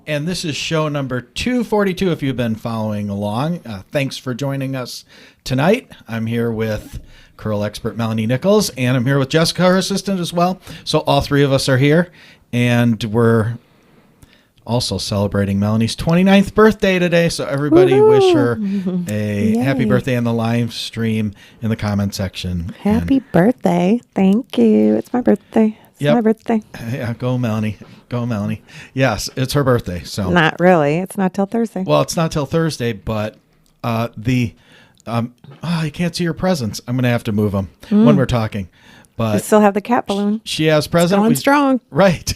And this is show number 242 if you've been following along. Thanks for joining us tonight. I'm here with curl expert Melanie Nichols, and I'm here with Jessica, her assistant, as well. So all three of us are here, and we're also celebrating Melanie's 29th birthday today. So everybody wish her a happy birthday in the live stream in the comment section. Happy birthday. Thank you. It's my birthday. It's my birthday. Yeah, go Melanie. Go Melanie. Yes, it's her birthday. So not really. It's not till Thursday. Well, it's not till Thursday, but you can't see your presents. I'm going to have to move them when we're talking. But we still have the cat balloon. She has present. Going strong. Right.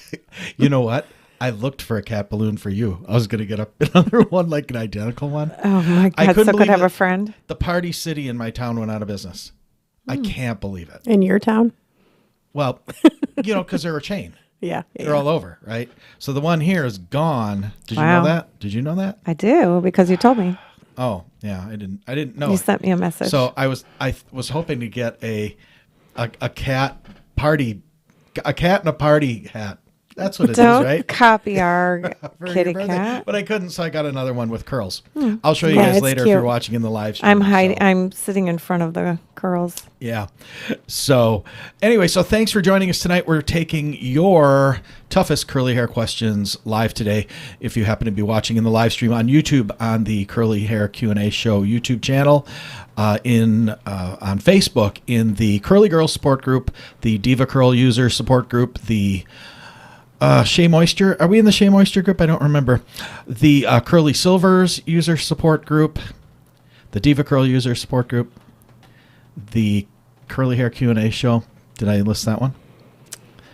You know what? I looked for a cat balloon for you. I was going to get another one, like an identical one. Oh my God. So could have a friend. The Party City in my town went out of business. I can't believe it. In your town? Well, because they're a chain. Yeah. They're all over, right? So the one here is gone. Did you know that? Did you know that? I do, because you told me. Oh, yeah. I didn't know. You sent me a message. So I was hoping to get a cat and a party hat. That's what it is, right? Don't copy our kitty cat. But I couldn't, so I got another one with curls. I'll show you guys later if you're watching in the live stream. I'm hiding. I'm sitting in front of the curls. Yeah. So anyway, thanks for joining us tonight. We're taking your toughest curly hair questions live today. If you happen to be watching in the live stream on YouTube on the Curly Hair Q&A Show YouTube channel, on Facebook in the Curly Girl Support Group, the Diva Curl User Support Group, the Shea Moisture. Are we in the Shea Moisture group? I don't remember. The Curly Silvers User Support Group, the Diva Curl User Support Group, the Curly Hair Q&A Show. Did I list that one?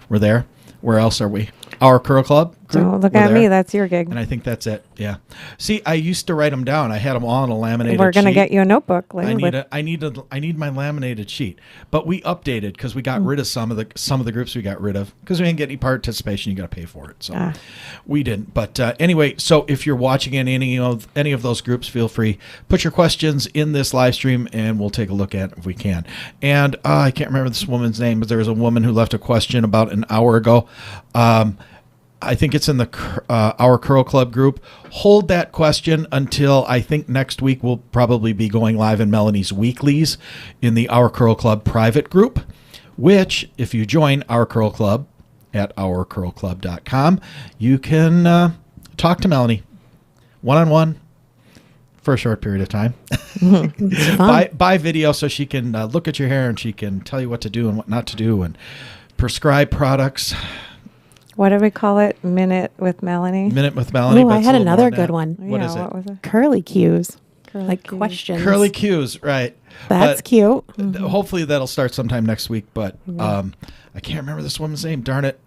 We're there. Where else are we? Our Curl Club group. Don't look at me. That's your gig. And I think that's it. Yeah. See, I used to write them down. I had them all on a laminated sheet. We're going to get you a notebook later. I need my laminated sheet. But we updated because we got rid of some of the groups we got rid of because we didn't get any participation. You got to pay for it. So we didn't. But anyway, so if you're watching in any of those groups, feel free, put your questions in this live stream and we'll take a look at it if we can. And I can't remember this woman's name, but there was a woman who left a question about an hour ago. I think it's in the Our Curl Club group. Hold that question until I think next week we'll probably be going live in Melanie's Weeklies in the Our Curl Club private group, which if you join Our Curl Club at ourcurlclub.com, you can talk to Melanie one-on-one for a short period of time. by video so she can look at your hair and she can tell you what to do and what not to do and prescribe products. What do we call it? Minute with Melanie? Minute with Melanie. Oh, I had another good one. What is it? What was it? Curly cues. Cues. Questions. Curly cues, right. That's cute. Hopefully that'll start sometime next week, but I can't remember this woman's name. Darn it.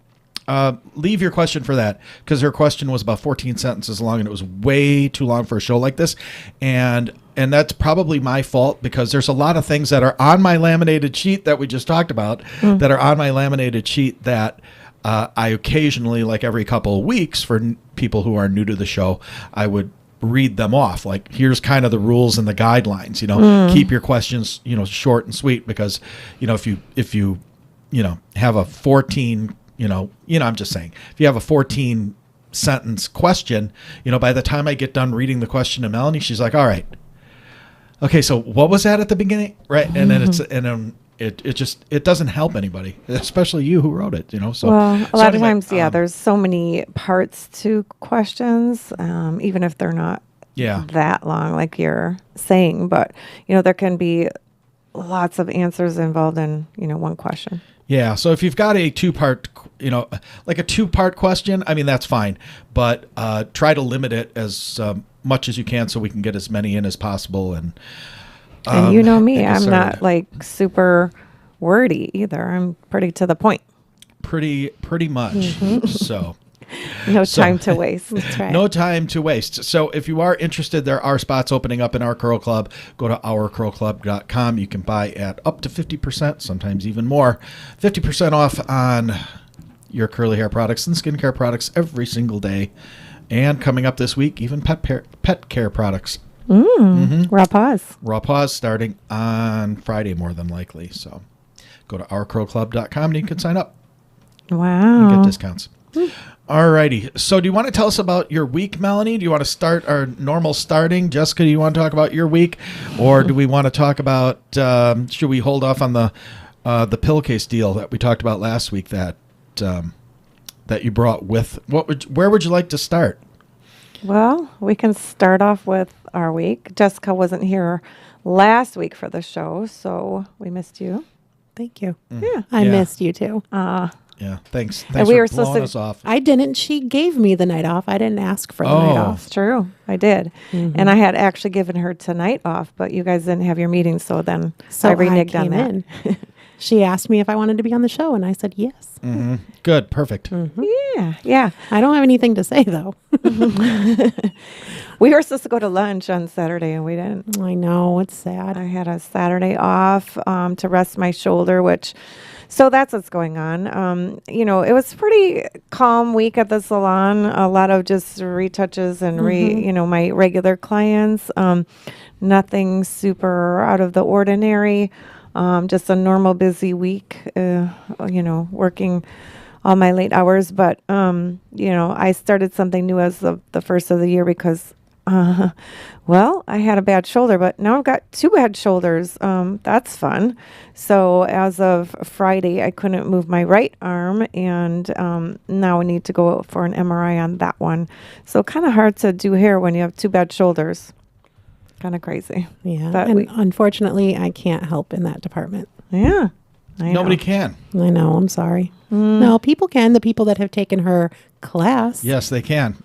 Leave your question for that because her question was about 14 sentences long and it was way too long for a show like this. And that's probably my fault because there's a lot of things that are on my laminated sheet that we just talked about that are on my laminated sheet that I occasionally, like every couple of weeks for people who are new to the show, I would read them off. Like, here's kind of the rules and the guidelines, keep your questions, short and sweet because, if you have a 14, I'm just saying, if you have a 14 sentence question, by the time I get done reading the question to Melanie, she's like, all right, okay, so what was that at the beginning? Right. And then it doesn't help anybody, especially you who wrote it, So a lot of times, there's so many parts to questions, even if they're not that long, like you're saying. But there can be lots of answers involved in one question. Yeah. So if you've got a two-part, like a two-part question, I mean that's fine, but try to limit it as much as you can so we can get as many in as possible and. And you know me, I'm not like super wordy either. I'm pretty to the point. Pretty much. So no time to waste. That's right. No time to waste. So if you are interested, there are spots opening up in our Curl Club. Go to ourcurlclub.com. You can buy at up to 50%, sometimes even more. 50% off on your curly hair products and skincare products every single day. And coming up this week, even pet care products. Raw paws starting on Friday more than likely. So go to ourcurlclub.com and you can sign up. Wow. You get discounts. All righty. So do you want to tell us about your week, Melanie? Do you want to start our normal starting? Jessica, do you want to talk about your week? Or do we want to talk about, should we hold off on the pillowcase deal that we talked about last week that you brought with? Where would you like to start? Well, we can start off with our week. Jessica wasn't here last week for the show, so we missed you. Thank you. Yeah. I missed you too. Yeah, thanks And we for were supposed blowing to- us off. I didn't. She gave me the night off. I didn't ask for the night off. It's true. I did. And I had actually given her tonight off, but you guys didn't have your meeting, so then So I reneged on came that. in. She asked me if I wanted to be on the show, and I said yes. Good, perfect. Yeah. I don't have anything to say, though. We were supposed to go to lunch on Saturday, and we didn't. I know. It's sad. I had a Saturday off to rest my shoulder, so that's what's going on. It was a pretty calm week at the salon. A lot of just retouches and my regular clients. Nothing super out of the ordinary. Just a normal busy week. Working all my late hours. But I started something new as the first of the year because. I had a bad shoulder, but now I've got 2 bad shoulders. That's fun. So as of Friday, I couldn't move my right arm, and now I need to go for an MRI on that one. So kind of hard to do hair when you have 2 bad shoulders. Kind of crazy. Yeah. But And unfortunately, I can't help in that department. Yeah. I Nobody know. can. I know. I'm sorry. No, people can. The people that have taken her class. Yes, they can.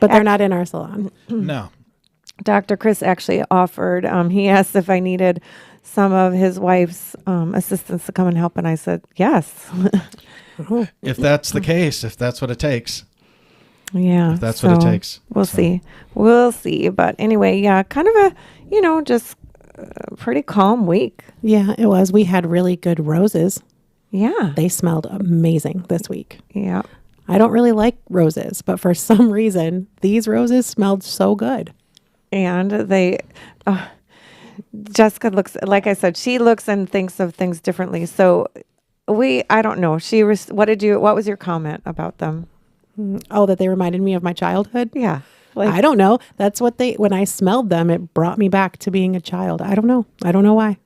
But they're not in our salon. No. Dr. Chris actually offered, he asked if I needed some of his wife's assistants to come and help, and I said, yes. If that's the case, if that's what it takes. Yeah. If that's what it takes. We'll see. We'll see. But anyway, yeah, kind of a, just a pretty calm week. Yeah, it was. We had really good roses. Yeah. They smelled amazing this week. Yeah. I don't really like roses, but for some reason, these roses smelled so good. And Jessica looks, like I said, she looks and thinks of things differently. So I don't know. What was your comment about them? Oh, that they reminded me of my childhood? Yeah. I don't know. That's what when I smelled them, it brought me back to being a child. I don't know. I don't know why.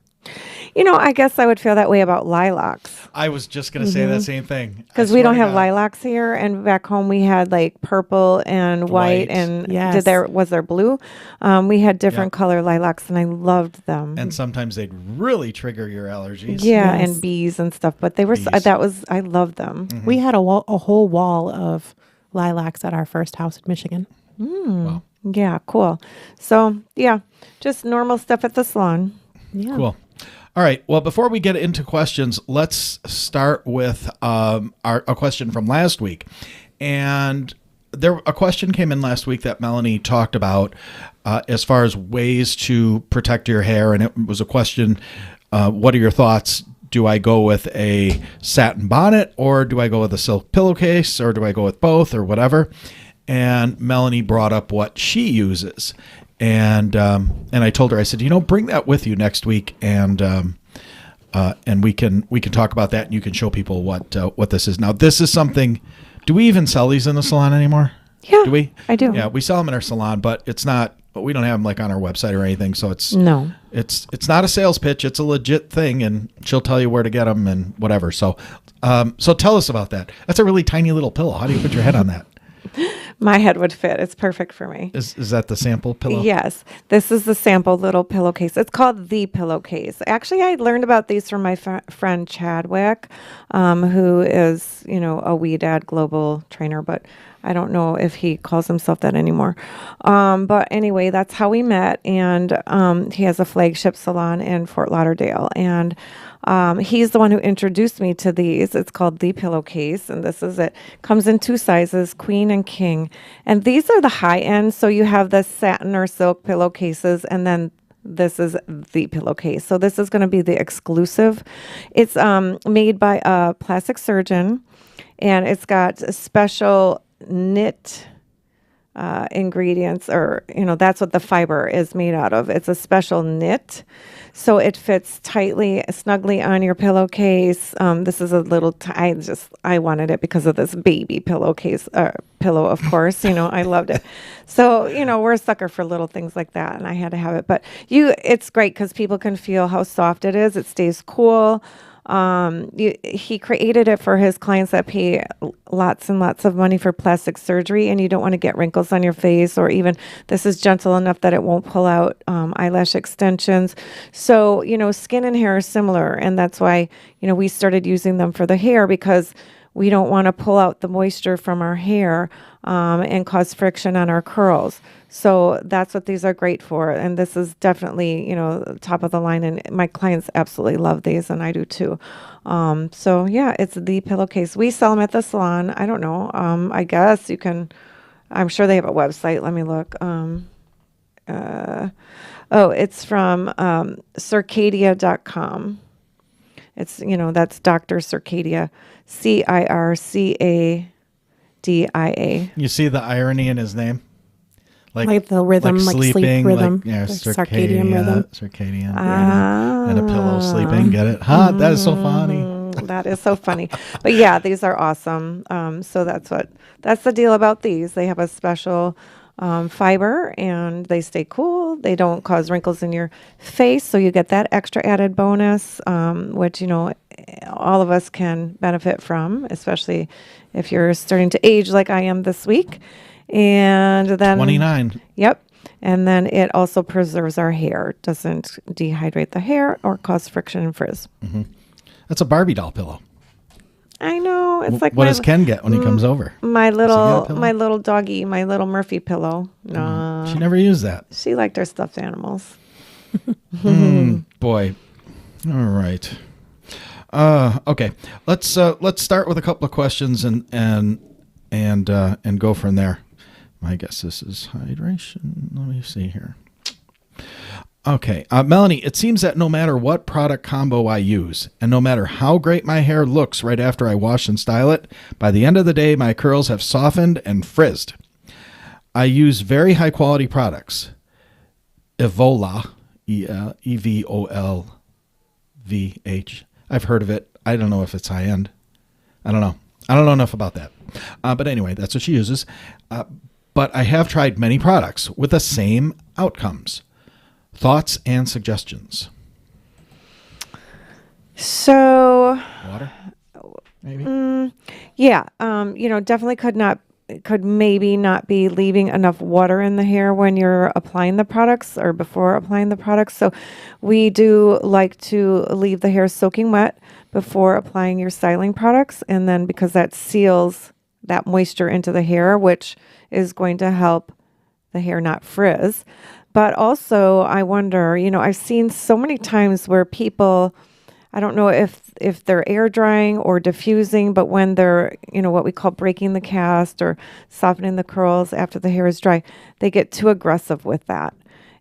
I guess I would feel that way about lilacs. I was just going to say that same thing. Because we don't have lilacs here, and back home we had like purple and white, and Yes. was there blue? We had different color lilacs, and I loved them. And sometimes they'd really trigger your allergies. Yeah, Yes. and bees and stuff. But they were I loved them. We had a whole wall of lilacs at our first house in Michigan. Wow. Yeah, cool. So yeah, just normal stuff at the salon. Yeah. Cool. All right. Well, before we get into questions, let's start with a question from last week. And a question came in last week that Melanie talked about as far as ways to protect your hair. And it was a question, what are your thoughts? Do I go with a satin bonnet, or do I go with a silk pillowcase, or do I go with both, or whatever? And Melanie brought up what she uses. And I told her, I said, bring that with you next week, and we can talk about that, and you can show people what this is. Now, this is something. Do we even sell these in the salon anymore? Yeah, do we? I do. Yeah, we sell them in our salon, but it's not. We don't have them like on our website or anything. So it's not a sales pitch. It's a legit thing, and she'll tell you where to get them and whatever. So tell us about that. That's a really tiny little pillow. How do you put your head on that? My head would fit. It's perfect for me. Is that the sample pillow? Yes. This is the sample little pillowcase. It's called the pillowcase. Actually, I learned about these from my friend Chadwick, who is, a We Dad global trainer, but I don't know if he calls himself that anymore. But anyway, that's how we met. And he has a flagship salon in Fort Lauderdale. And he's the one who introduced me to these. It's called the pillowcase, and this is it. Comes in 2 sizes, queen and king. And these are the high end. So you have the satin or silk pillowcases, and then this is the pillowcase. So this is going to be the exclusive. It's made by a plastic surgeon, and it's got a special knit ingredients, or that's what the fiber is made out of. It's a special knit, so it fits tightly, snugly on your pillowcase. This is a little. I wanted it because of this baby pillowcase pillow. Of course, I loved it. So we're a sucker for little things like that, and I had to have it. But it's great because people can feel how soft it is. It stays cool. He created it for his clients that pay lots and lots of money for plastic surgery, and you don't want to get wrinkles on your face, or even this is gentle enough that it won't pull out eyelash extensions. So, skin and hair are similar, and that's why, we started using them for the hair, because we don't want to pull out the moisture from our hair and cause friction on our curls. So that's what these are great for. And this is definitely, top of the line. And my clients absolutely love these, and I do too. So yeah, it's the pillowcase. We sell them at the salon. I don't know. I guess you can, I'm sure they have a website. Let me look. It's from circadia.com. It's, that's Dr. Circadia, Circadia. You see the irony in his name? Like the rhythm, like sleep rhythm. Circadian rhythm. Circadian. And a pillow sleeping. Get it? Huh? That is so funny. That is so funny. But yeah, these are awesome. So that's the deal about these. They have a special fiber, and they stay cool. They don't cause wrinkles in your face, so you get that extra added bonus, which all of us can benefit from, especially if you're starting to age like I am this week. And then 29. Yep. And then it also preserves our hair. Doesn't dehydrate the hair or cause friction and frizz. Mm-hmm. That's a Barbie doll pillow. I know. It's like what does Ken get when he comes over? My little doggy, my little Murphy pillow. No. She never used that. She liked her stuffed animals. Boy. All right. Okay. Let's start with a couple of questions and go from there. My guess this is hydration. Let me see here. Okay. Melanie, it seems that no matter what product combo I use, and no matter how great my hair looks right after I wash and style it, by the end of the day, my curls have softened and frizzed. I use very high quality products. Evola, EVOLVH. I've heard of it. I don't know if it's high end. I don't know. I don't know enough about that. But anyway, that's what she uses. But I have tried many products with the same outcomes. Thoughts and suggestions? So, water, maybe. Yeah. Definitely could maybe not be leaving enough water in the hair when you're applying the products or before applying the products. So, we do like to leave the hair soaking wet before applying your styling products, and then because that seals that moisture into the hair, which is going to help the hair not frizz. But also, I wonder, I've seen so many times where people, I don't know if they're air drying or diffusing, but when they're, what we call breaking the cast or softening the curls after the hair is dry, they get too aggressive with that.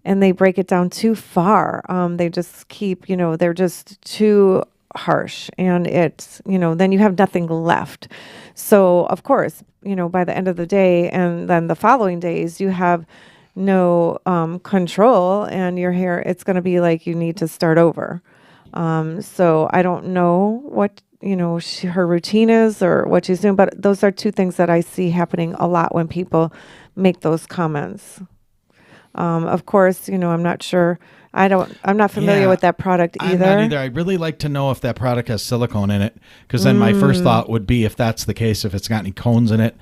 And they break it down too far. They just keep, they're just too harsh, and it's, then you have nothing left. So of course, by the end of the day and then the following days, you have no control, and your hair, it's going to be like you need to start over. So I don't know what, her routine is or what she's doing, but those are two things that I see happening a lot when people make those comments. Of course, I'm not sure. I'm not familiar with that product either. I'm not either. I'd really like to know if that product has silicone in it, because then my first thought would be, if that's the case, if it's got any cones in it,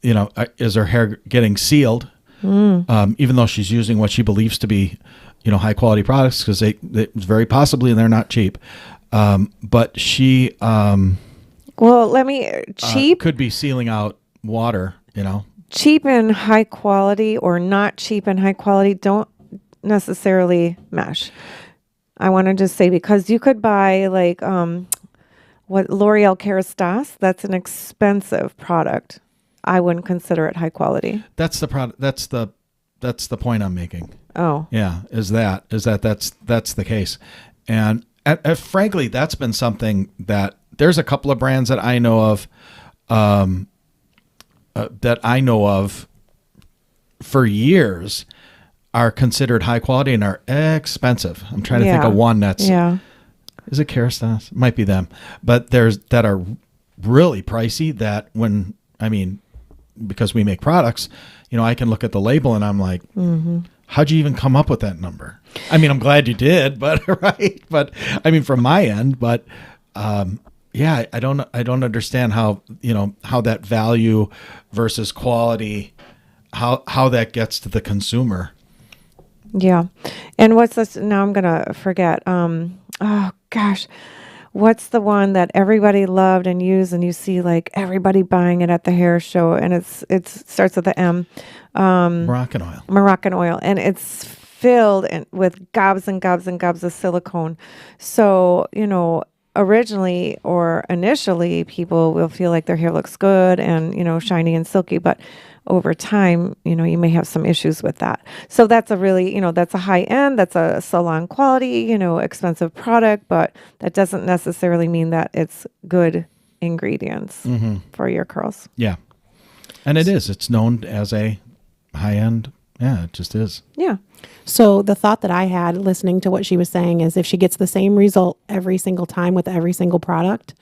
is her hair getting sealed? Even though she's using what she believes to be, high quality products, because they very possibly, and they're not cheap. But she, cheap could be sealing out water, Cheap and high quality, or not cheap and high quality, don't necessarily mesh. I want to just say, because you could buy like what L'Oreal Kerastase, that's an expensive product. I wouldn't consider it high quality. That's the product. That's the point I'm making. Oh, yeah. That's the case, and frankly, that's been something that there's a couple of brands that I know of that I know of for years are considered high quality and are expensive. I'm trying to think of one that's, is it Kerastase? Might be them, but there's that are really pricey that because we make products, I can look at the label and I'm like, how'd you even come up with that number? I'm glad you did, but right. But from my end, but, I don't understand how that value versus quality, how that gets to the consumer. Yeah. And what's this? Now I'm going to forget. Oh gosh, what's the one that everybody loved and used and you see like everybody buying it at the hair show and it starts with the M. Moroccan oil. Moroccan oil. And it's filled with gobs and gobs and gobs of silicone. So, originally or initially people will feel like their hair looks good and, shiny and silky, but over time, you may have some issues with that. So that's a really, that's a high end, that's a salon quality, expensive product, but that doesn't necessarily mean that it's good ingredients for your curls. Yeah. And it's known as a high end. Yeah, it just is. Yeah. So the thought that I had listening to what she was saying is if she gets the same result every single time with every single product,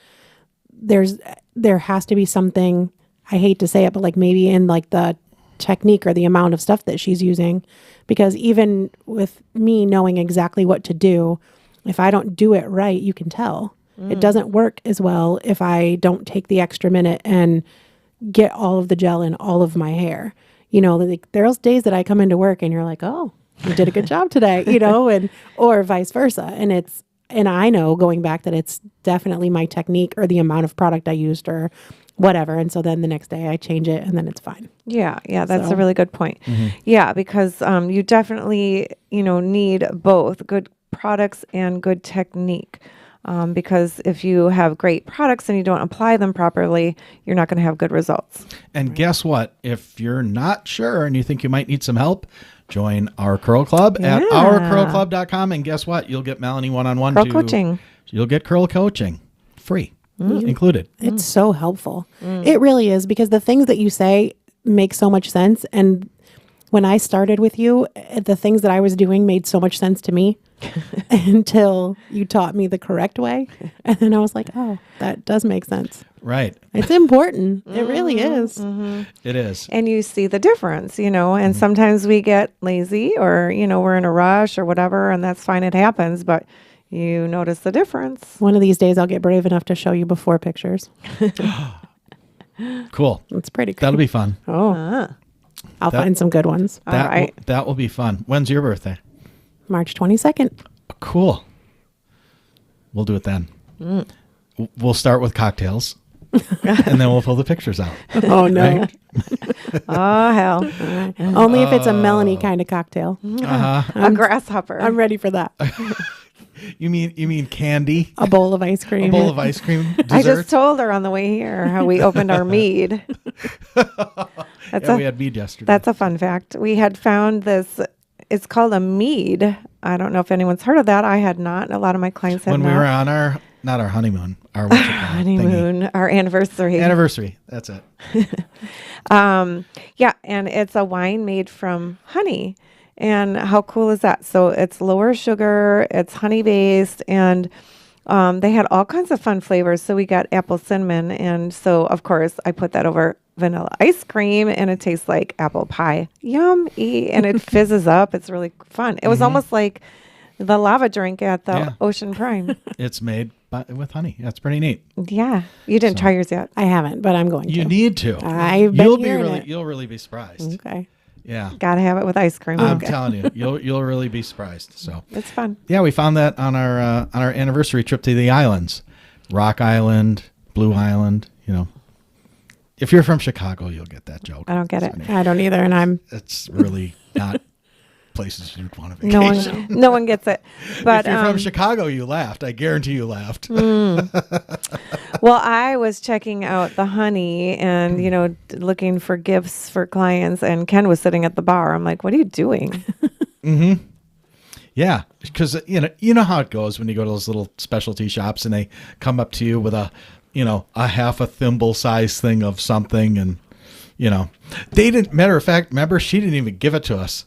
there has to be something, I hate to say it, but like maybe in like the technique or the amount of stuff that she's using, because even with me knowing exactly what to do, if I don't do it right, you can tell. It doesn't work as well if I don't take the extra minute and get all of the gel in all of my hair. Like there's days that I come into work and you're like, oh, you did a good job today, and or vice versa. And I know going back that it's definitely my technique or the amount of product I used or whatever. And so then the next day I change it and then it's fine. Yeah. Yeah. That's a really good point. Yeah. Because you definitely, need both good products and good technique. Because if you have great products and you don't apply them properly, you're not going to have good results. And guess what? If you're not sure and you think you might need some help, join our Curl Club at ourcurlclub.com. And guess what? You'll get Melanie one-on-one curl coaching. You'll get curl coaching free included. It's so helpful. It really is, because the things that you say make so much sense. And when I started with you, the things that I was doing made so much sense to me until you taught me the correct way. And then I was like, oh, that does make sense. Right. It's important. It really is. It is. And you see the difference, and sometimes we get lazy or, we're in a rush or whatever, and that's fine. It happens, but you notice the difference. One of these days I'll get brave enough to show you before pictures. Cool. It's pretty cool. That'll be fun. Oh, I'll find some good ones. All right. That will be fun. When's your birthday? March 22nd. Cool. We'll do it then. We'll start with cocktails and then we'll pull the pictures out. Oh, no. Right? Oh, hell. Only if it's a Melanie kind of cocktail. A grasshopper. I'm ready for that. You mean candy? A bowl of ice cream. A bowl of ice cream? Dessert? I just told her on the way here how we opened our mead. We had mead yesterday. That's a fun fact. We had found this. It's called a mead. I don't know if anyone's heard of that. I had not. A lot of my clients had when not. we were on our honeymoon, our honeymoon, our anniversary. Anniversary. That's it. Yeah, and it's a wine made from honey. And how cool is that? So it's lower sugar, it's honey based, and they had all kinds of fun flavors. So we got apple cinnamon, and so of course I put that over vanilla ice cream, and it tastes like apple pie. Yummy, and it fizzes up. It's really fun. It was almost like the lava drink at the Ocean Prime. It's made with honey. That's pretty neat. Yeah, you didn't try yours yet. I haven't, but I'm going to. You need to. You'll really be surprised. Okay. Yeah. Gotta have it with ice cream. I'm telling you, you'll really be surprised. So it's fun. Yeah, we found that on our anniversary trip to the islands, Rock Island, Blue Island. If you're from Chicago, you'll get that joke. I don't get it. I don't either, and it's really not places you'd want to vacation. No one gets it. But if you're from Chicago, you laughed. I guarantee you laughed. Well, I was checking out the honey and, looking for gifts for clients, and Ken was sitting at the bar. I'm like, what are you doing? Yeah, because, you know how it goes when you go to those little specialty shops and they come up to you with a half a thimble size thing of something, and They didn't. Matter of fact, remember, she didn't even give it to us.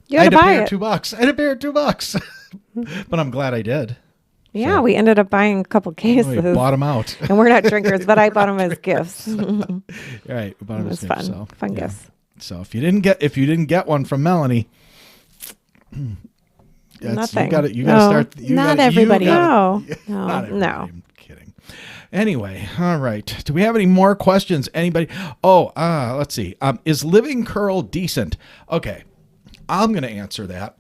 You I had had to to buy pay her it. $2. I had to pay her $2. But I'm glad I did. Yeah, So- we ended up buying a couple cases. We bought them out. And we're not drinkers, but I bought them as gifts. It Right. We bought 'em as was gifts, fun. Fun yeah. gifts. So if you didn't get one from Melanie, Nothing. You got to No, start. not everybody. No. Not everybody. No. I'm kidding. Anyway, all right. Do we have any more questions? Anybody? Oh, let's see. Is living curl decent? Okay, I'm going to answer that.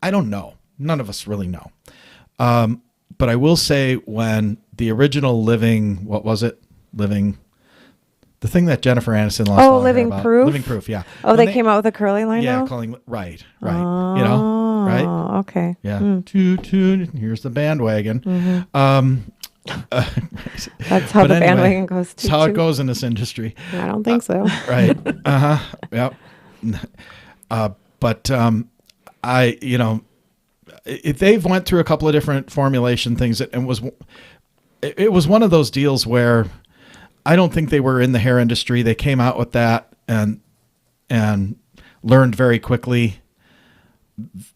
I don't know. None of us really know. But I will say when the original what was it? The thing that Jennifer Aniston lost. Oh, Living Proof? Living Proof, yeah. Oh, When they came out with a curly line yeah, now? calling right. Oh, Right? okay. Yeah. Toot, toot, here's the bandwagon. That's how But the anyway, bandwagon goes That's how too. it goes in this industry. I don't think so. Right. Yep. But they've went through a couple of different formulation things, and it was one of those deals where I don't think they were in the hair industry. They came out with that and learned very quickly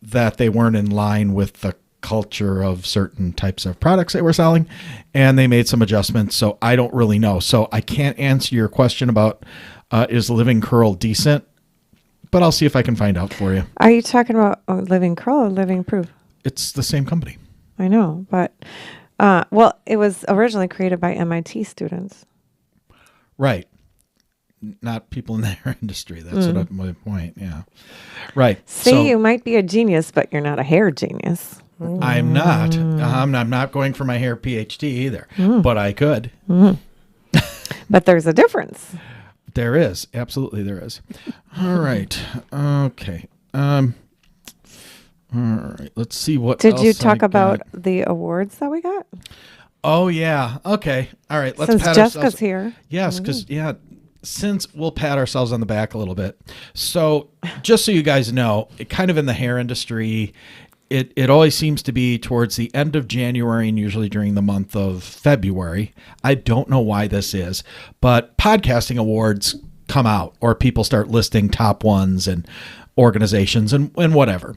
that they weren't in line with the culture of certain types of products they were selling, and they made some adjustments. So I don't really know. So I can't answer your question about is Living Curl decent, but I'll see if I can find out for you. Are you talking about Living Curl or Living Proof? It's the same company. I know, but it was originally created by MIT students. Right. Not people in the hair industry. That's what my point. Yeah. Right. See, you might be a genius, but you're not a hair genius. I'm not. I'm not going for my hair PhD either, but I could. But there's a difference. There is. Absolutely there is. All right. Okay. All right. Let's see what Did else you I talk about got. the awards that we got? Oh, yeah. Okay. All right. Let's Since pat Jessica's ourselves. here. Yes, because, since we'll pat ourselves on the back a little bit. So just so you guys know, kind of in the hair industry, it always seems to be towards the end of January and usually during the month of February. I don't know why this is, but podcasting awards come out or people start listing top ones and organizations and whatever.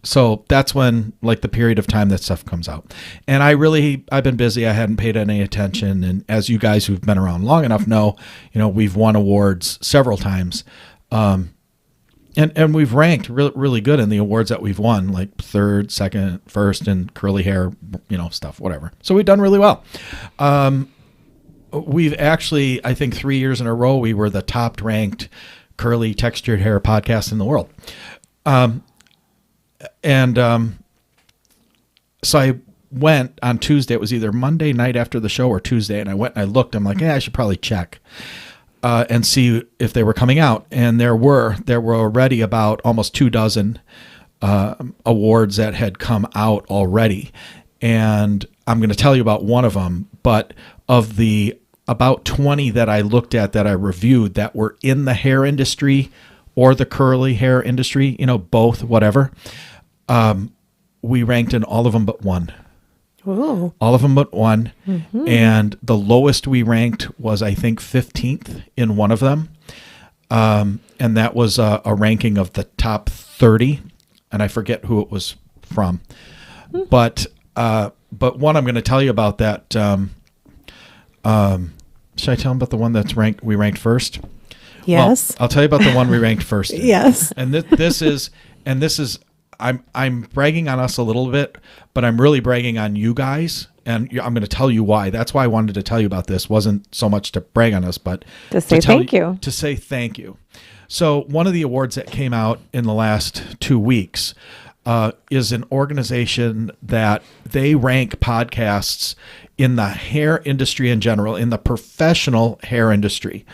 So that's when, like, the period of time that stuff comes out. And I've been busy. I hadn't paid any attention. And as you guys who've been around long enough know, we've won awards several times. And we've ranked really good in the awards that we've won, like third, second, first, and curly hair, stuff, whatever. So we've done really well. We've actually, I think 3 years in a row, we were the top ranked curly textured hair podcast in the world. So I went on Tuesday. It was either Monday night after the show or Tuesday. And I went and I looked. I'm like, I should probably check and see if they were coming out. And there were already about almost 24 awards that had come out already. And I'm going to tell you about one of them. But of the about 20 that I looked at that I reviewed that were in the hair industry or the curly hair industry, both, whatever, we ranked in all of them but one. Ooh. All of them but one. Mm-hmm. And the lowest we ranked was, I think, 15th in one of them. And that was a ranking of the top 30. And I forget who it was from. Mm-hmm. But one I'm going to tell you about that. Should I tell them about the one that's we ranked first? Yes. Well, I'll tell you about the one we ranked first. Yes. And this is I'm bragging on us a little bit, but I'm really bragging on you guys, and I'm going to tell you why. That's why I wanted to tell you about this. Wasn't so much to brag on us, but to say thank you. To say thank you. So one of the awards that came out in the last 2 weeks is an organization that they rank podcasts in the hair industry in general, in the professional hair industry.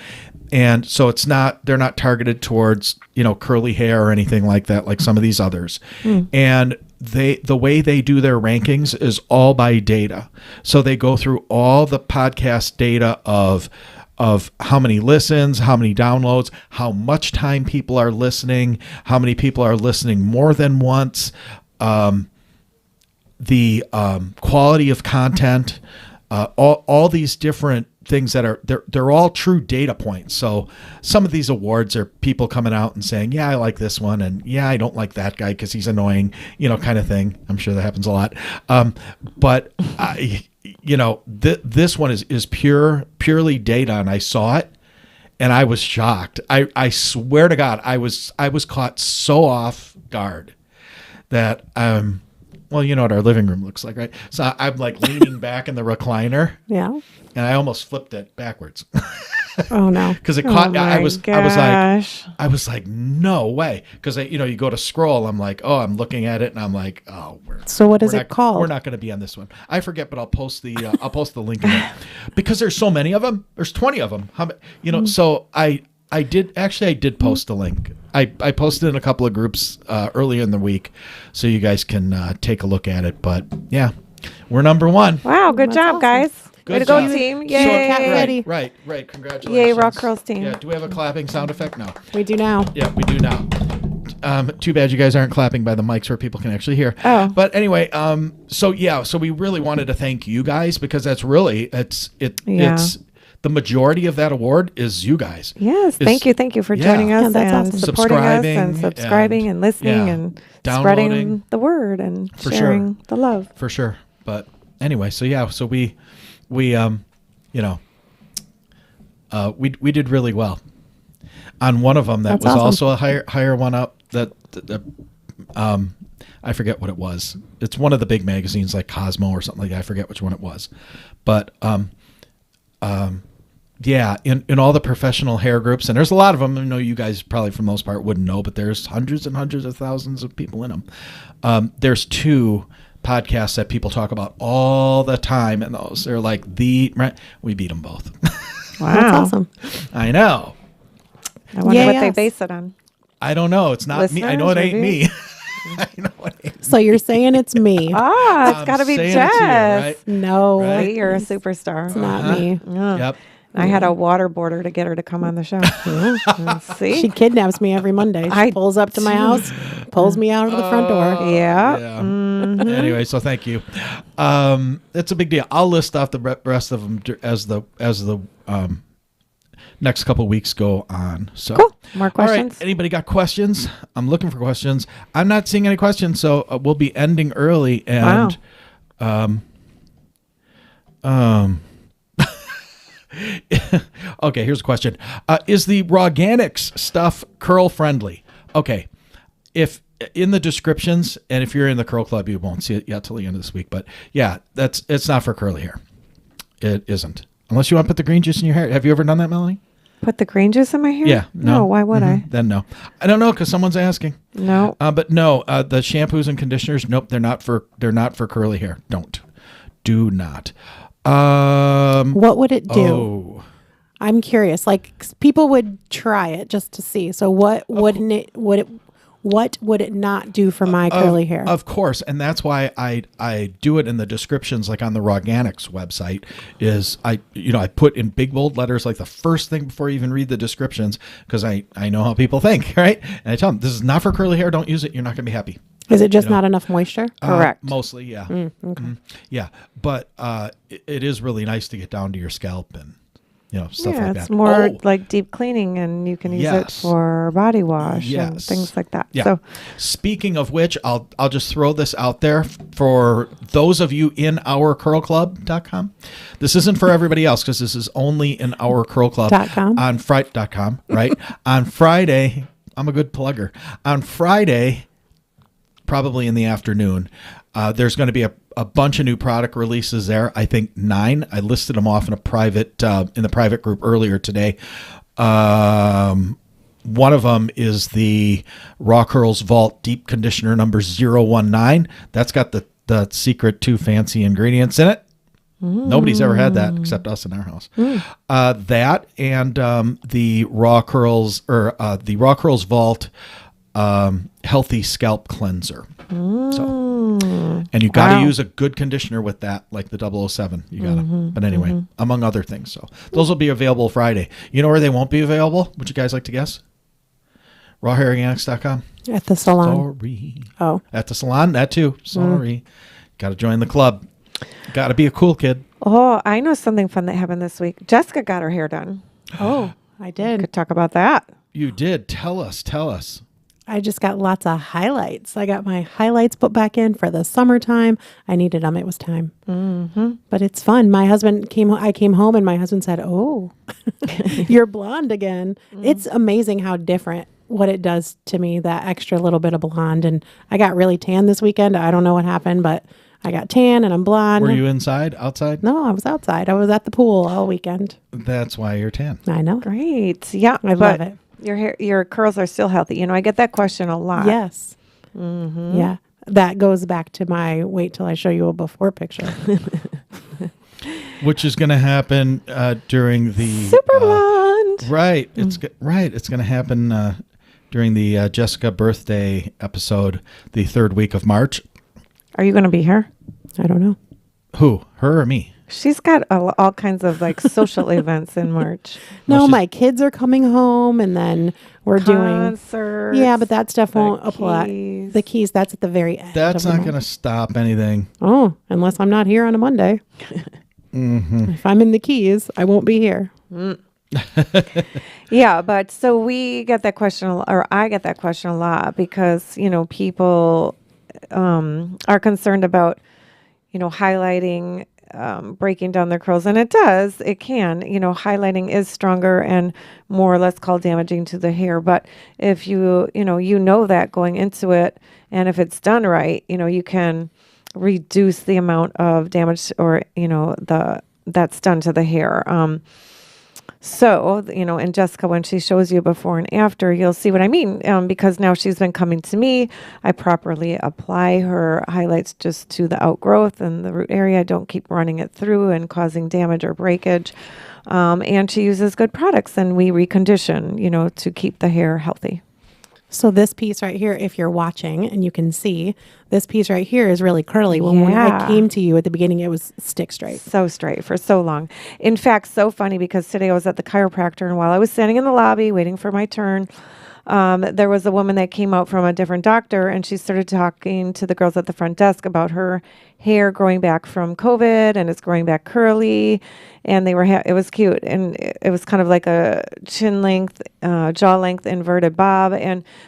And so they're not targeted towards, curly hair or anything like that, like some of these others. And the way they do their rankings is all by data. So they go through all the podcast data of how many listens, how many downloads, how much time people are listening, how many people are listening more than once, the quality of content, all these different things that are they're all true data points. So some of these awards are people coming out and saying, yeah, I like this one, and yeah, I don't like that guy because he's annoying, kind of thing. I'm sure that happens a lot. But this one is purely data, and I saw it and I was shocked. I swear to God, I was caught so off guard that well, you know what our living room looks like, right? So I'm like leaning back in the recliner. Yeah. And I almost flipped it backwards. Oh no. Because it caught. I was Gosh. no way. Because you go to scroll. I'm like, oh, I'm looking at it, and I'm like, oh, so what is it called? We're not going to be on this one. I forget, but I'll post the link in it. Because there's so many of them. There's 20 of them. So I did post a link. I posted in a couple of groups earlier in the week, so you guys can take a look at it. But yeah, we're number one. Wow, good job, awesome. guys. Good Way to job. go, team. Yay. Yay. Right. Congratulations. Yay, Rock Girls team. Yeah. Do we have a clapping sound effect? No. We do now. Yeah, we do now. Too bad you guys aren't clapping by the mics where people can actually hear. Oh. But anyway, so we really wanted to thank you guys because that's really it's the majority of that award is you guys. Yes, thank you for joining us that's and awesome. supporting us and subscribing and listening and downloading. spreading the word and For sharing sure. the love. For sure. But anyway, so we did really well on one of them. That That's was awesome. also a higher one up. That I forget what it was. It's one of the big magazines like Cosmo or something like that. I forget which one it was, but in all the professional hair groups, and there's a lot of them. I know you guys probably for the most part wouldn't know, but there's hundreds and hundreds of thousands of people in them. There's 2 podcasts that people talk about all the time, and they're like we beat them both. Wow. That's awesome. I know. I wonder what they Yes. base it on. I don't know. It's not me. I know it Listeners, ain't maybe? me. I know it ain't. So you're saying it's me? Ah, it's I'm got to be saying it Jess. to you, right? No, Right. Wait, you're a superstar. it's not me. Yeah. Yep. I had a waterboarder to get her to come on the show. See? She kidnaps me every Monday. She pulls up to my house, pulls me out of the front door. Yeah. Yeah. Anyway, so thank you. It's a big deal. I'll list off the rest of them as the next couple of weeks go on. So Cool. More All questions? right. Anybody got questions? I'm looking for questions. I'm not seeing any questions, so we'll be ending early. And okay, here's a question. Is the Rawganics stuff curl friendly? Okay. If in the descriptions, and if you're in the Curl Club, you won't see it yet till the end of this week. But yeah, it's not for curly hair. It isn't. Unless you want to put the green juice in your hair. Have you ever done that, Melanie? Put the green juice in my hair? Yeah. No, why would I? Then no. I don't know because someone's asking. No. But no, the shampoos and conditioners, nope, they're not for curly hair. Do not. What would it do? Oh. I'm curious. Like people would try it just to see. So what wouldn't it? What would it not do for my curly hair? Of course, and that's why I do it in the descriptions, like on the Rawganics website. Is I put in big bold letters like the first thing before you even read the descriptions because I know how people think, right? And I tell them this is not for curly hair. Don't use it. You're not going to be happy. Is it just not enough moisture? Correct. Mostly, yeah. Okay. Yeah, but it is really nice to get down to your scalp and stuff Yeah, like it's that. more like deep cleaning, and you can use it Yes. for body wash and Yes. things like that. Yeah. So, Speaking of which, I'll just throw this out there for those of you in ourcurlclub.com. This isn't for everybody else because this is only in our curl club .com. on Friday.com, right? On Friday, I'm a good plugger. On Friday, probably in the afternoon, there's going to be a bunch of new product releases there. I think 9. I listed them off in the private group earlier today. One of them is the Raw Curls Vault Deep Conditioner number 019. That's got the secret 2 fancy ingredients in it. Nobody's ever had that except us in our house. That and the Raw Curls Vault Healthy Scalp Cleanser. So, and you got to use a good conditioner with that, like the 007. You got to. But anyway, among other things. So those will be available Friday. You know where they won't be available? Would you guys like to guess? RawHairOrganics.com. At the salon. Sorry. Oh. At the salon, that too. Sorry. Got to join the club. Got to be a cool kid. Oh, I know something fun that happened this week. Jessica got her hair done. Oh, I did. Could talk about that. You did. Tell us. I just got lots of highlights. I got my highlights put back in for the summertime. I needed them. It was time. Mm-hmm. But it's fun. I came home and my husband said, "Oh, you're blonde again." It's amazing how different what it does to me, that extra little bit of blonde. And I got really tan this weekend. I don't know what happened, but I got tan and I'm blonde. Were you inside, outside? No, I was outside. I was at the pool all weekend. That's why you're tan. I know. Great. Yeah. I love it. Your hair, your curls are still healthy. I get that question a lot. Yes. Mm-hmm. Yeah. That goes back to my wait till I show you a before picture. Which is going to happen during the super blonde. Right. It's going to happen during the Jessica birthday episode, the 3rd week of March. Are you going to be here? I don't know. Who? Her or me? She's got all kinds of social events in March. No, my kids are coming home, and then we're Concerts, doing. Yeah, but that stuff won't apply. The keys. That's at the very end. That's not going to stop anything. Oh, unless I'm not here on a Monday. Mm-hmm. If I'm in the keys, I won't be here. Yeah, but so we get that question, or I get that question a lot because people are concerned about highlighting. Breaking down their curls, and it can, highlighting is stronger and more, let's call, damaging to the hair. But if you know that going into it, and if it's done right, you can reduce the amount of damage or, that's done to the hair. So, and Jessica, when she shows you before and after, you'll see what I mean. Because now she's been coming to me, I properly apply her highlights just to the outgrowth and the root area. I don't keep running it through and causing damage or breakage. And she uses good products, and we recondition, to keep the hair healthy. So this piece right here, if you're watching and you can see, this piece right here is really curly. When I came to you at the beginning, it was stick straight. So straight for so long. In fact, so funny because today I was at the chiropractor, and while I was standing in the lobby waiting for my turn, there was a woman that came out from a different doctor, and she started talking to the girls at the front desk about her hair growing back from COVID, and it's growing back curly, and they were it was cute, and it was kind of like a chin length, jaw length inverted bob,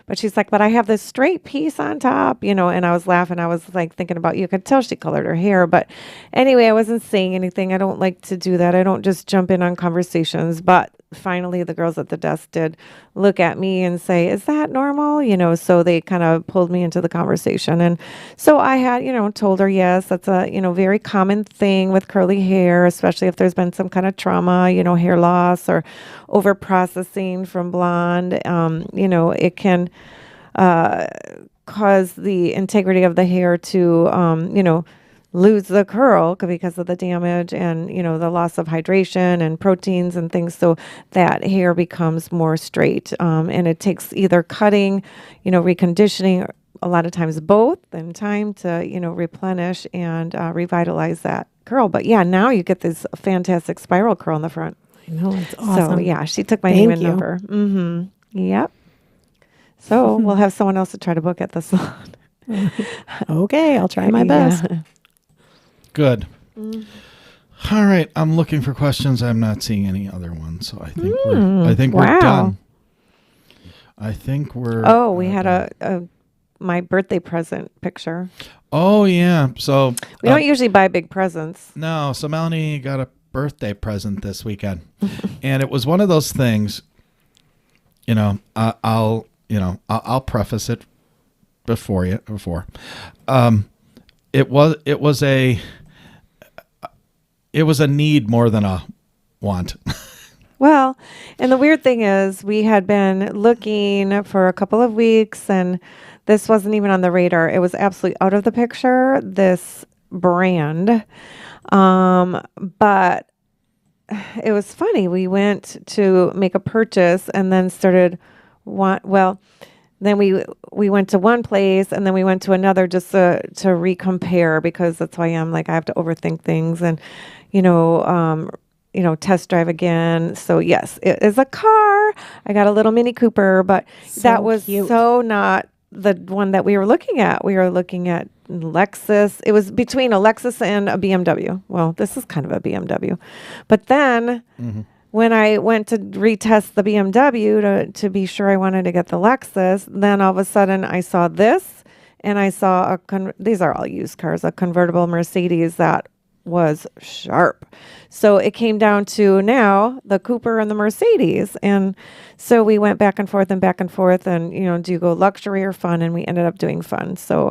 but she's like, but I have this straight piece on top, and I was laughing. I was like thinking about, you could tell she colored her hair, but anyway, I wasn't saying anything. I don't like to do that. I don't just jump in on conversations, but finally the girls at the desk did look at me and say, is that normal? So they kind of pulled me into the conversation. And so I had, told her, yes, that's a, very common thing with curly hair, especially if there's been some kind of trauma, hair loss or over processing from blonde. It can cause the integrity of the hair to, lose the curl because of the damage and, the loss of hydration and proteins and things. So that hair becomes more straight. And it takes either cutting, reconditioning, a lot of times both, and time to, replenish and revitalize that curl. But yeah, now you get this fantastic spiral curl in the front. I know, it's awesome. So yeah, she took my name and number. Mm-hmm. Yep. So we'll have someone else to try to book at the salon. Okay, I'll try my best. Yeah. Good. All right, I'm looking for questions. I'm not seeing any other ones, so I think we're done. I think we're. Oh, we had a my birthday present picture. Oh yeah, so we don't usually buy big presents. No, so Melanie got a birthday present this weekend, and it was one of those things. I'll preface it before. It was a need more than a want. Well, and the weird thing is we had been looking for a couple of weeks, and this wasn't even on the radar. It was absolutely out of the picture, this brand. But it was funny. We went to make a purchase and then then we went to one place and then we went to another just to recompare, because that's why I'm like, I have to overthink things and, test drive again. So yes, it is a car. I got a little Mini Cooper, but that was cute. So not the one that we were looking at. We were looking at, Lexus. It was between a Lexus and a BMW. Well, this is kind of a BMW. But then when I went to retest the BMW to be sure I wanted to get the Lexus, then all of a sudden I saw this, and I saw these are all used cars, a convertible Mercedes that was sharp. So it came down to now the Cooper and the Mercedes. And so we went back and forth and do you go luxury or fun? And we ended up doing fun. So,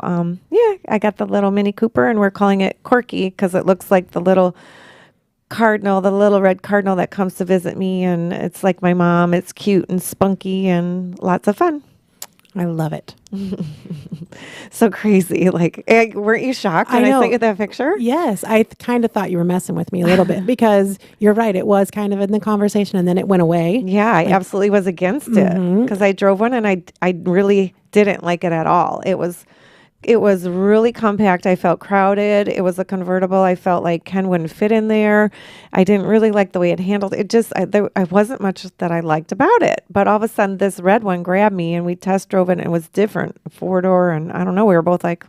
I got the little Mini Cooper, and we're calling it Corky because it looks like the little cardinal, the little red cardinal that comes to visit me. And it's like my mom. It's cute and spunky and lots of fun. I love it. So crazy. Like, weren't you shocked when I sent you that picture? Yes. I kind of thought you were messing with me a little bit because you're right. It was kind of in the conversation and then it went away. Yeah, I absolutely was against it because I drove one and I really didn't like it at all. It was really compact. I felt crowded. It was a convertible. I felt like Ken wouldn't fit in there. I didn't really like the way it handled. It just, I wasn't much that I liked about it. But all of a sudden, this red one grabbed me, and we test drove it, and it was different. 4-door, and I don't know. We were both like,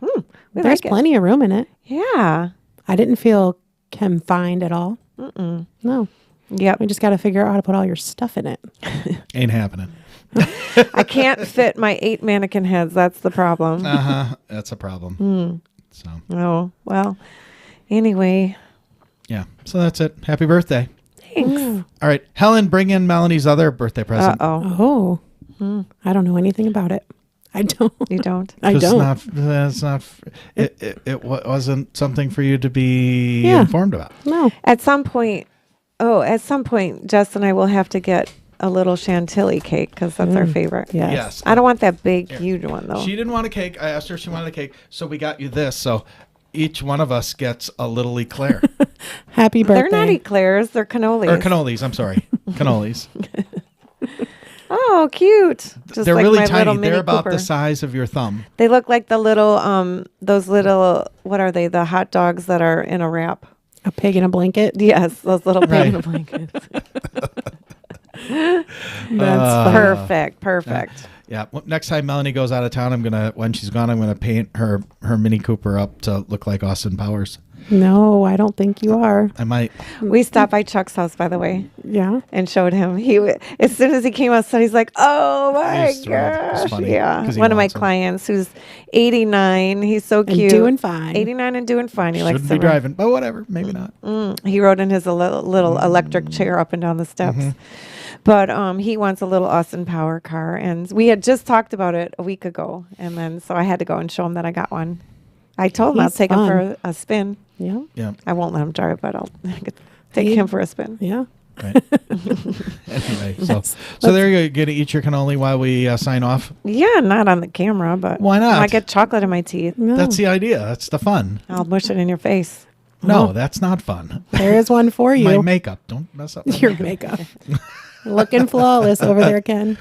there's plenty of room in it. Yeah. I didn't feel confined at all. No. Yep. We just got to figure out how to put all your stuff in it. Ain't happening. I can't fit my 8 mannequin heads. That's the problem. That's a problem. So. Oh, well, anyway. Yeah. So that's it. Happy birthday. Thanks. All right. Helen, bring in Melanie's other birthday present. Uh-oh. I don't know anything about it. I don't. You don't? I don't. It wasn't something for you to be informed about. No. At some point, Jess and I will have to get a little chantilly cake because that's our favorite. Yes. I don't want that big, huge one, though. She didn't want a cake. I asked her if she wanted a cake, so we got you this. So each one of us gets a little eclair. Happy birthday. They're not eclairs. They're cannolis. Or cannolis. I'm sorry. Cannolis. Oh, cute. Just They're like really my tiny. little Mini They're about Cooper. the size of your thumb. They look like the little, those little, what are they? The hot dogs that are in a wrap. A pig in a blanket. Yes, those little pig in a blanket. That's perfect. Yeah. Well, next time Melanie goes out of town, when she's gone, I'm gonna paint her Mini Cooper up to look like Austin Powers. No, I don't think you are. I might. We stopped by Chuck's house, by the way. Yeah. And showed him. As soon as he came outside, he's like, "Oh my gosh!" Funny, yeah. One of my clients who's 89. He's so cute. And doing fine. 89 and doing fine. He likes Shouldn't to be driving, but whatever. Maybe not. He rode in his little electric chair up and down the steps. But he wants a little Austin Power car, and we had just talked about it a week ago, and then so I had to go and show him that I got one. I told him I'll take him for a spin. Yeah. Yeah. I won't let him drive, but I'll take him for a spin. Yeah. Right. Anyway, so there you're going to eat your cannoli while we sign off. Yeah, not on the camera, but why not? I get chocolate in my teeth. No. That's the idea. That's the fun. I'll mush it in your face. No, that's not fun. There is one for you. My makeup. Don't mess up Your makeup. Looking flawless over there, Ken.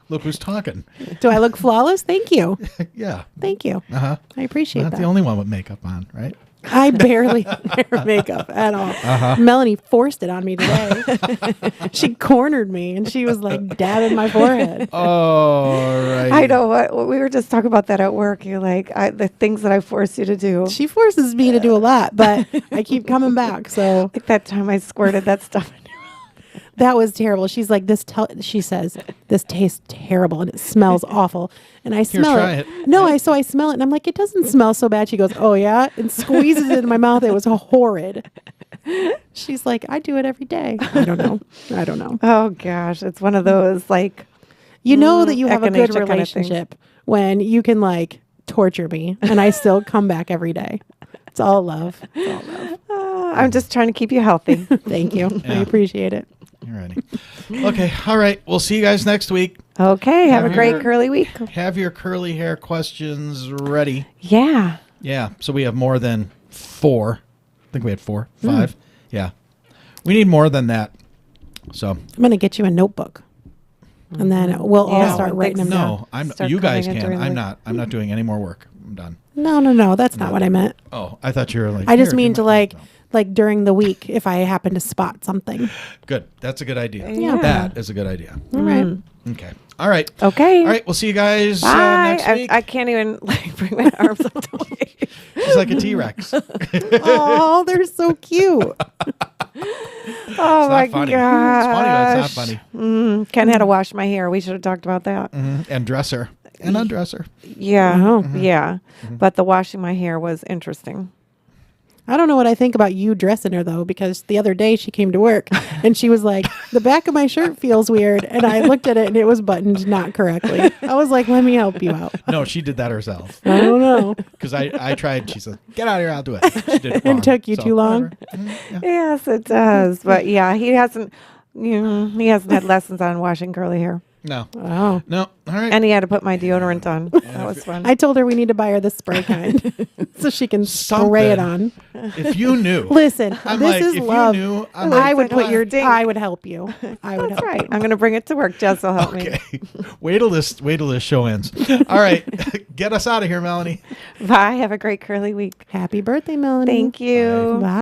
Look who's talking. Do I look flawless? Thank you. Yeah. Thank you. Uh-huh. I appreciate Not that. the only one with makeup on, right? I barely wear makeup at all. Melanie forced it on me today. She cornered me and she was like dabbing my forehead. Oh, right. I know what we were just talking about that at work. You're like the things that I force you to do. She forces me to do a lot, but I keep coming back. So Like that time I squirted that stuff in your mouth. that was terrible. She's like, she says, this tastes terrible and it smells awful. And I smell try it. it. No, so I smell it and I'm like, it doesn't smell so bad. She goes, oh yeah, and squeezes it in my mouth. It was horrid. She's like, I do it every day. I don't know. Oh gosh, it's one of those like You know that you have a good echinacea kind of thing. relationship when you can like torture me and I still come back every day. It's all love. It's all love. I'm just trying to keep you healthy. Thank you. I Yeah. appreciate it. You're ready. Okay. All right. We'll see you guys next week. Okay, have a Have great your- curly week. Have your curly hair questions ready. Yeah. Yeah. So we have more than 4. I think we had 4, 5. Yeah. We need more than that. So I'm going to get you a notebook. And then we'll all Yeah, start when writing them down. no, I'm. Start You guys coming in can. during I'm the- not. I'm not doing any more work. I'm done. No. That's not what I meant. Oh, I thought you were like. I just "Here, mean do to my-" like, No. like during the week if I happen to spot something. Good. That's a good idea. Yeah. That is a good idea. All right. Okay. All right. Okay. All right. We'll see you guys Bye. next week. I can't even like bring my arms up to wave. She's like a T-Rex. Oh, they're so cute. Oh my It's not funny. gosh. It's funny, but it's not funny. Ken had to wash my hair. We should have talked about that. And dress her. And undress her. Yeah. Oh. Yeah. But the washing my hair was interesting. I don't know what I think about you dressing her though, because the other day she came to work and she was like, the back of my shirt feels weird. And I looked at it and it was buttoned not correctly. I was like, let me help you out. No, she did that herself. I don't know. Because I tried. She said, get out of here. I'll do it. She did it wrong. It took you too long? whatever. Yeah. Yes, it does. But yeah, he hasn't had lessons on washing curly hair. No. Oh. No. All right. And he had to put my deodorant on. That was fun. I told her we need to buy her the spray kind so she can spray it on. If you knew. Listen, I'm this like, is if love. you knew, I'm I like, would put your. Ding. I would help you. I would That's help right. you. I'm going to bring it to work. Jess will help me. Okay. Wait till this show ends. All right. Get us out of here, Melanie. Bye. Have a great curly week. Happy birthday, Melanie. Thank you. Bye.